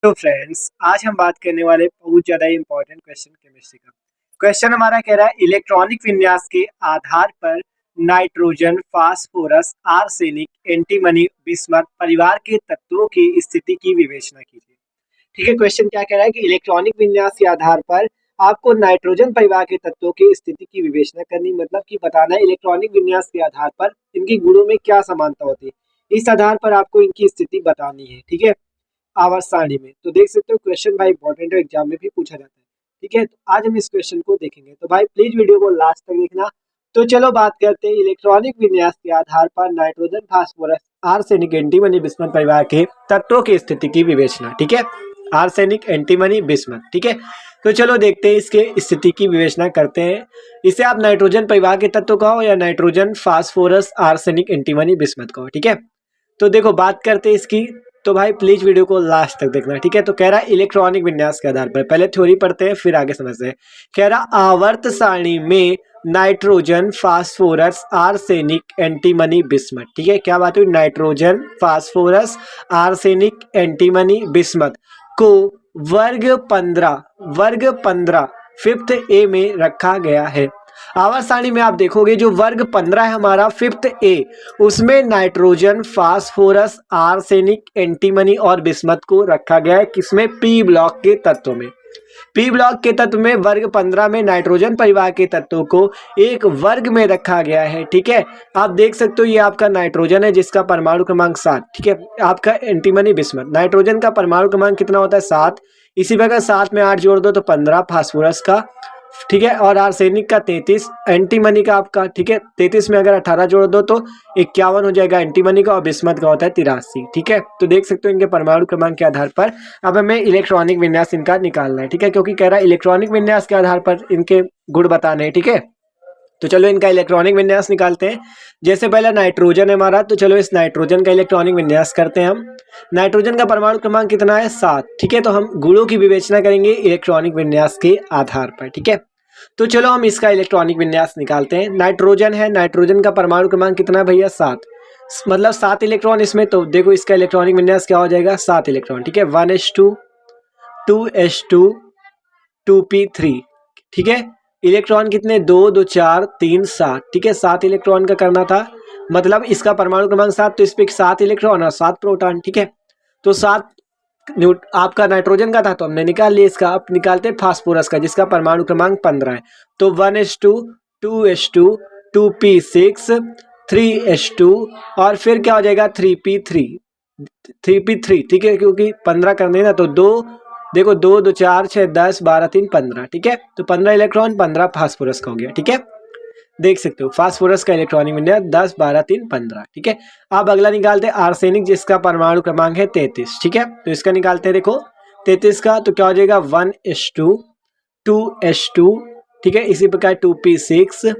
तो फ्रेंड्स आज हम बात करने वाले बहुत ज्यादा इंपॉर्टेंट क्वेश्चन केमिस्ट्री का। क्वेश्चन हमारा कह रहा है इलेक्ट्रॉनिक विन्यास के आधार पर nitrogen, phosphorus, arsenic, antimony, bismuth परिवार के तत्वों की स्थिति की विवेचना कीजिए। ठीक है, क्वेश्चन क्या कह रहा है कि इलेक्ट्रॉनिक विन्यास के आधार पर आपको नाइट्रोजन परिवार के तत्वों की स्थिति की विवेचना करनी, मतलब कि बताना है इलेक्ट्रॉनिक विन्यास के आधार पर इनकी गुणों में क्या समानता होती है। इस आधार पर आपको इनकी स्थिति बतानी है। ठीक है, आवर्त सारणी में तो देख सकते हो क्वेश्चन भाई इंपॉर्टेंट है, एग्जाम में भी पूछा जाता है। ठीक है, तो आज हम इस क्वेश्चन को देखेंगे, तो भाई प्लीज वीडियो को लास्ट तक देखना। तो चलो बात करते हैं इलेक्ट्रॉनिक विन्यास के आधार पर nitrogen, phosphorus, arsenic, antimony, bismuth परिवार के तत्वों की स्थिति की विवेचना। ठीक है, आर्सेनिक, एंटीमनी, बिस्मथ। ठीक है, तो चलो देखते हैं इसके स्थिति की विवेचना करते हैं। इसे आप नाइट्रोजन परिवार के तत्व कहो या nitrogen, phosphorus, arsenic, antimony, bismuth कहो। ठीक है, तो देखो बात करते हैं इसकी। तो भाई प्लीज वीडियो को लास्ट तक देखना। ठीक है, तो कह रहा है इलेक्ट्रॉनिक विन्यास के आधार पर पहले थ्योरी पढ़ते हैं फिर आगे समझते हैं। कह रहा आवर्त सारणी में nitrogen, phosphorus, arsenic, antimony, bismuth. ठीक है, क्या बात हुई? Nitrogen, phosphorus, arsenic, antimony, bismuth को वर्ग 15 फिफ्थ ए में रखा गया है। आवर्त सारणी में आप देखोगे जो वर्ग 15 है हमारा फिफ्थ ए, उसमें नाइट्रोजन, फास्फोरस, आर्सेनिक, एंटीमनी और बिस्मथ को रखा गया है। किसमें? पी ब्लॉक के तत्व में। पी ब्लॉक के तत्व में वर्ग 15 में नाइट्रोजन परिवार के तत्वों को एक वर्ग में रखा गया है। ठीक है, आप देख सकते हो ये आपका नाइट्रोजन है जिसका परमाणु क्रमांक 7। ठीक है, आपका एंटीमनी, बिस्मथ। नाइट्रोजन का परमाणु क्रमांक कितना होता है? 7। इसी प्रकार 7 में 8 जोड़ दो तो 15 फास्फोरस का। ठीक है, और आर्सेनिक का 33, एंटीमनी का आपका। ठीक है, 33 में अगर 18 जोड़ दो तो 51 हो जाएगा एंटीमनी का, और बिस्मथ का होता है 83। ठीक है, तो देख सकते हो इनके परमाणु क्रमांक के आधार पर अब हमें इलेक्ट्रॉनिक विन्यास इनका निकालना है। ठीक है, क्योंकि कह रहा है इलेक्ट्रॉनिक विन्यास के आधार पर इनके गुण बताने हैं। ठीक है, तो चलो इनका इलेक्ट्रॉनिक विन्यास निकालते हैं। जैसे पहला नाइट्रोजन है हमारा, तो चलो इस नाइट्रोजन का इलेक्ट्रॉनिक विन्यास करते हैं हम। नाइट्रोजन का परमाणु क्रमांक कितना है? 7। ठीक है, तो हम गुणों की विवेचना करेंगे इलेक्ट्रॉनिक विन्यास के आधार पर। ठीक है, तो चलो हम इसका इलेक्ट्रॉनिक विन्यास निकालते हैं। नाइट्रोजन है, नाइट्रोजन का परमाणु क्रमांक कितना है भैया? 7। मतलब 7 इलेक्ट्रॉन इसमें, तो देखो इसका इलेक्ट्रॉनिक विन्यास क्या हो जाएगा? 7 इलेक्ट्रॉन। ठीक है, 1s2 2s2 2p3। ठीक है, इलेक्ट्रॉन कितने? 2 2 4 3 7। ठीक है, 7 इलेक्ट्रॉन का करना था, मतलब इसका परमाणु क्रमांक 7, तो इस पे 7 इलेक्ट्रॉन और 7 प्रोटॉन। ठीक है, तो 7 आपका नाइट्रोजन का था तो हमने निकाल लिया इसका। अब निकालते हैं फास्फोरस का जिसका परमाणु क्रमांक 15 है। तो 1s2 2s2 2p6 3s2 और फिर क्या हो जाएगा? 3p3। ठीक है, क्योंकि 15 करने ना, तो 2 देखो 2 2 4 6 10 12 3 15। ठीक है, तो 15 इलेक्ट्रॉन 15 फास्फोरस का हो गया। ठीक है, देख सकते हो फास्फोरस का इलेक्ट्रॉनिक विन्यास 10 12 3 15। ठीक है, अब अगला निकालते हैं आर्सेनिक जिसका परमाणु क्रमांक है 33। ठीक है, तो इसका निकालते हैं। देखो 33 का तो क्या हो जाएगा? 1s2 2s2। ठीक है, इसी प्रकार 2p6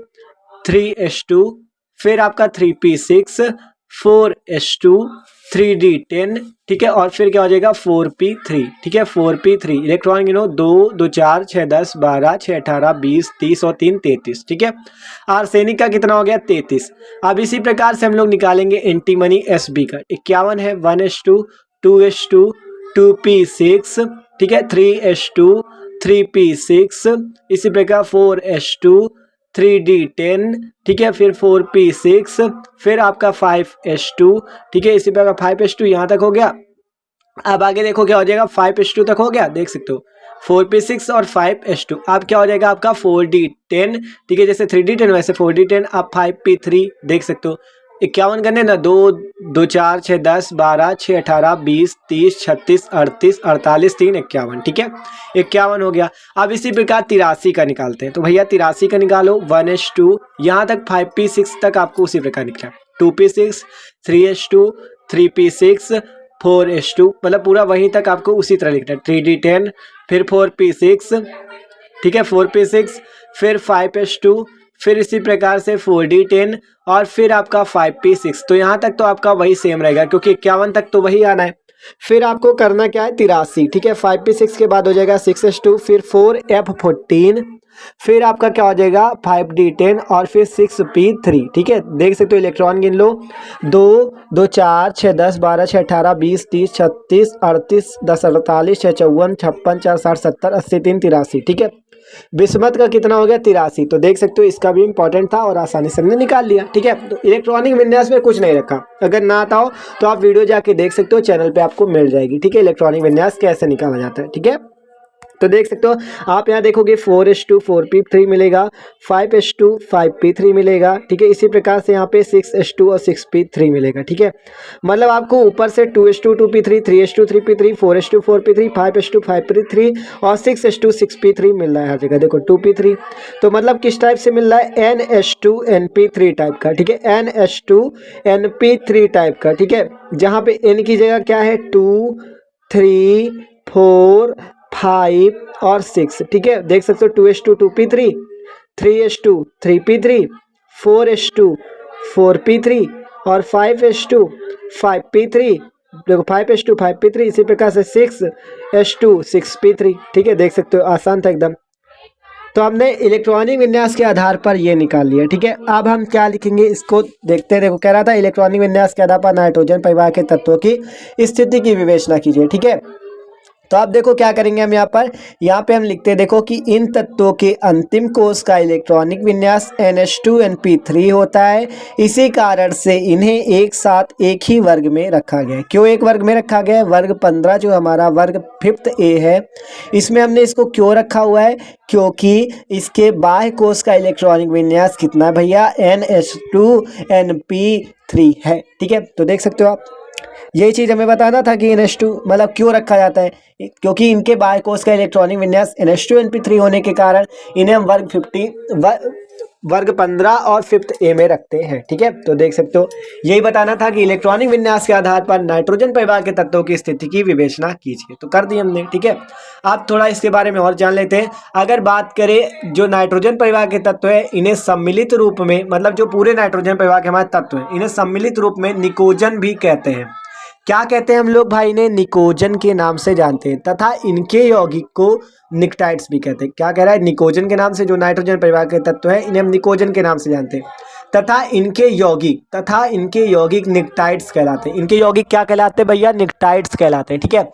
3s2 फिर आपका 3p6 4s2 3d10। ठीक है, और फिर क्या हो जाएगा? 4p3। ठीक है, 4p3 इलेक्ट्रॉन गिनो 2 2 4 6 10 12 6 18 20 30 और 3 33। ठीक है, आर्सेनिक का कितना हो गया? 33। अब इसी प्रकार से हम लोग निकालेंगे एंटीमनी Sb का। 51 है, 1s2 2s2 2p6। ठीक है, 3s2 3p6 इसी प्रकार 4s2 3d10। ठीक है, फिर 4p6 फिर आपका 5s2। ठीक है, इसी प्रकार 5s2 यहाँ तक हो गया। अब आगे देखो क्या हो जाएगा? 5s2 तक हो गया, देख सकते हो 4p6 और 5s2। अब क्या हो जाएगा आपका? 4d10। ठीक है, जैसे 3d10 वैसे 4d10। अब 5p3 देख सकते हो 51 करने ना, 2 2 4 6 10 12 6 18 20 30 36 38 48 3 51। ठीक है, 51 हो गया। अब इसी प्रकार 83 का निकालते हैं। तो भैया 83 का निकालो 1s2 यहाँ तक 5p6 तक आपको उसी प्रकार निकला। 2p6 3s2 3p6 4s2, मतलब पूरा वहीं तक आपको उसी तरह लिखना है। 3d10 फिर 4p6। ठीक है, 4p6 फिर 5s2 फिर इसी प्रकार से 4d10 और फिर आपका 5p6। तो यहाँ तक तो आपका वही सेम रहेगा क्योंकि 51 तक तो वही आना है। फिर आपको करना क्या है? 83। ठीक है, 5p6 के बाद हो जाएगा 6s2 फिर 4f14 फिर आपका क्या हो जाएगा 5d10 और फिर 6p3, ठीक है। देख सकते हो इलेक्ट्रॉन गिन लो, 2 2 4 6 10 12 6 18 20 30 36 38 10 48 6 54 56 4 60 70 80 3 83, ठीक है। बिस्मत का कितना हो गया 83। तो देख सकते हो इसका भी इंपॉर्टेंट था और आसानी से हमने निकाल लिया, ठीक है। तो इलेक्ट्रॉनिक विन्यास में कुछ नहीं रखा, अगर ना आता हो तो आप वीडियो जाके देख सकते हो, चैनल पे आपको मिल जाएगी, ठीक है। इलेक्ट्रॉनिक विन्यास कैसे निकाला जाता है, ठीक है। तो देख सकते हो आप यहाँ देखोगे 4s2 4p3 मिलेगा, 5s2 5p3 मिलेगा, ठीक है। इसी प्रकार से यहाँ पे 6s2 और 6p3 मिलेगा, ठीक है। मतलब आपको ऊपर से 2s2 2p3 3s2 3p3 4s2 4p3 5s2 5p3 और 6s2 6p3 मिल रहा है हर जगह, देखो 2p3। तो मतलब किस टाइप से मिल रहा है, ns2 np3 टाइप का, ठीक है। ns2 np3 टाइप का, ठीक है। जहाँ पे n की जगह क्या है 2 3 4 5 और 6, ठीक है। देख सकते हो 2s2 2p3 3s2 3p3 4s2 4p3 और 5s2 5p3, देखो 5s2 5p3, इसी प्रकार से 6s2 6p3, ठीक है। देख सकते हो आसान था एकदम। तो हमने इलेक्ट्रॉनिक विन्यास के आधार पर ये निकाल लिया, ठीक है। अब हम क्या लिखेंगे इसको देखते हैं। देखो कह रहा था इलेक्ट्रॉनिक विन्यास के आधार पर नाइट्रोजन परिवार के तत्वों की स्थिति की विवेचना कीजिए, ठीक है। तो आप देखो क्या करेंगे हम यहाँ पे हम लिखते हैं, देखो कि इन तत्वों के अंतिम कोष का इलेक्ट्रॉनिक विन्यास NH2NP3 होता है। इसी कारण से इन्हें एक साथ एक ही वर्ग में रखा गया है। क्यों एक वर्ग में रखा गया है, वर्ग 15 जो हमारा वर्ग 5th A है, इसमें हमने इसको क्यों रखा हुआ है, क्योंकि इसके बाह्य कोष का इलेक्ट्रॉनिक विन्यास कितना है भैया, NH2NP3 है, ठीक है। तो देख सकते हो आप, यही चीज़ हमें बताना था कि NH2 मतलब क्यों रखा जाता है, क्योंकि इनके बाह्य कोष का इलेक्ट्रॉनिक विन्यास NH2NP3 होने के कारण इन्हें हम वर्ग 15 और 5th A में रखते हैं, ठीक है। तो देख सकते हो यही बताना था कि इलेक्ट्रॉनिक विन्यास के आधार पर नाइट्रोजन परिवार के तत्वों की स्थिति की विवेचना कीजिए। तो कर दी हमने, ठीक है। आप थोड़ा इसके बारे में और जान लेते हैं। अगर बात करें जो नाइट्रोजन परिवार के तत्व है, इन्हें सम्मिलित रूप में, मतलब जो पूरे नाइट्रोजन परिवार के हमारे तत्व हैं, इन्हें सम्मिलित रूप में निकोजन भी कहते हैं। क्या कहते हैं हम लोग भाई, इन्हें निकोजन के नाम से जानते हैं, तथा इनके यौगिक को निक्टाइड्स भी कहते हैं। क्या कह रहा है, निकोजन के नाम से जो नाइट्रोजन परिवार के तत्व है इन्हें हम निकोजन के नाम से जानते हैं, तथा इनके यौगिक निक्टाइड्स कहलाते हैं। इनके यौगिक क्या कहलाते हैं भैया, निक्टाइड्स कहलाते हैं, ठीक है।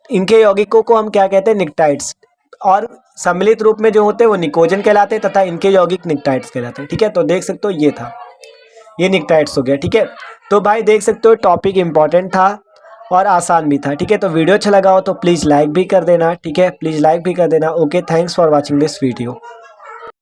इनके यौगिकों को हम क्या कहते हैं, निक्टाइड्स, और सम्मिलित रूप में जो होते हैं वो निकोजन कहलाते हैं, तथा इनके यौगिक निक्टाइड्स कहलाते हैं, ठीक है। तो देख सकते हो ये था, ये निक्टाइड्स हो गया, ठीक है। तो भाई देख सकते हो टॉपिक इंपॉर्टेंट था और आसान भी था, ठीक है। तो वीडियो अच्छा लगा हो तो प्लीज़ लाइक भी कर देना, ठीक है, प्लीज़ लाइक भी कर देना। Okay, thanks for watching this video.